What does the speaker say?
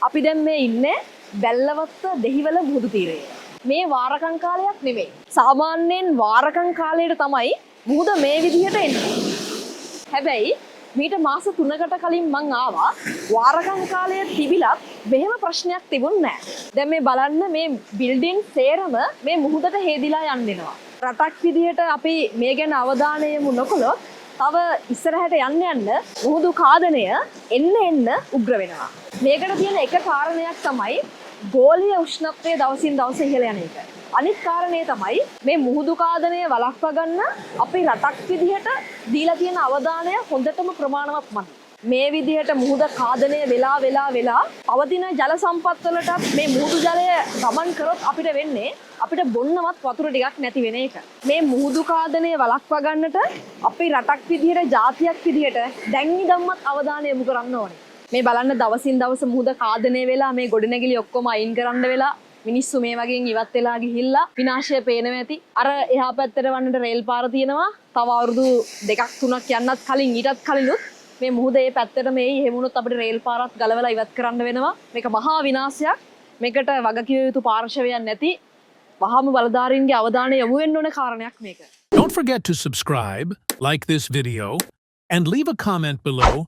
අපි දැන් මේ ඉන්නේ බැල්ලවත්ත දෙහිවල මුහුදු තීරයේ. මේ වාරකම් කාලයක් නෙමෙයි. සාමාන්‍යයෙන් වාරකම් කාලයට තමයි මුහුද මේ විදිහට එන්නේ. හැබැයි මීට මාස 3කට කලින් මං ආවා වාරකම් කාලය තිබිලත් මෙහෙම ප්‍රශ්නයක් තිබුණේ නැහැ. දැන් මේ බලන්න මේ බිල්ඩින් සේරම මේ මුහුදට හේදිලා යන්නෙනවා. රටක් විදිහට අපි මේ ගැන අවධානය යොමු නොකළොත් තව ඉස්සරහට යන්න යන්න මුහුදු කාදනය එන්න උග්‍ර වෙනවා. මේකට තියෙන එක කාරණයක් තමයි ගෝලීය උෂ්ණත්වය දවසින් දවස ඉහළ යන එක. අනිත් කාරණේ තමයි මේ මුහුදු කාදනය වළක්වා ගන්න අපි රටක් විදිහට දීලා තියෙන අවධානය හොඳටම ප්‍රමාණවත් මදි. මේ විදිහට මුහුද කාදනය වෙලා පවතින ජල සම්පත් වලට මේ මුහුදු ජලය ගමන් කරොත් අපිට වෙන්නේ අපිට බොන්නවත් වතුර ටිකක් නැති වෙන එක. මේ මුහුදු කාදනය වළක්වා ගන්නට අපි රටක් විදිහට ජාතියක් විදිහට දැන් ඉඳන්වත් අවධානය යොමු කරන්න ඕනේ. මේ බලන්න දවසින් දවස මුහුද කාදනය වෙලා මේ ගොඩනැගිලි ඔක්කොම අයින් කරන්න වෙලා මිනිස්සු මේ වගේ ඉවත් වෙලා ගිහිල්ලා විනාශය පේනවා ඇති. අර එහා පැත්තට වන්නට රේල් පාර තියෙනවා. තව අවුරුදු 2-3ක් යන්නත් කලින් ඊටත් කලිනුත් මේ මුහුද මේ පැත්තට මේ එහෙම වුණොත් අපිට රේල් පාරත් ගලවලා ඉවත් කරන්න වෙනවා. මේක මහා විනාශයක්. මේකට වගකිය යුතු පාර්ශවයන් නැති වහාම බලධාරීන්ගේ අවධානය යොමු වෙන්න ඕන කාරණයක් මේක. Don't forget to subscribe, like this video, and leave a comment below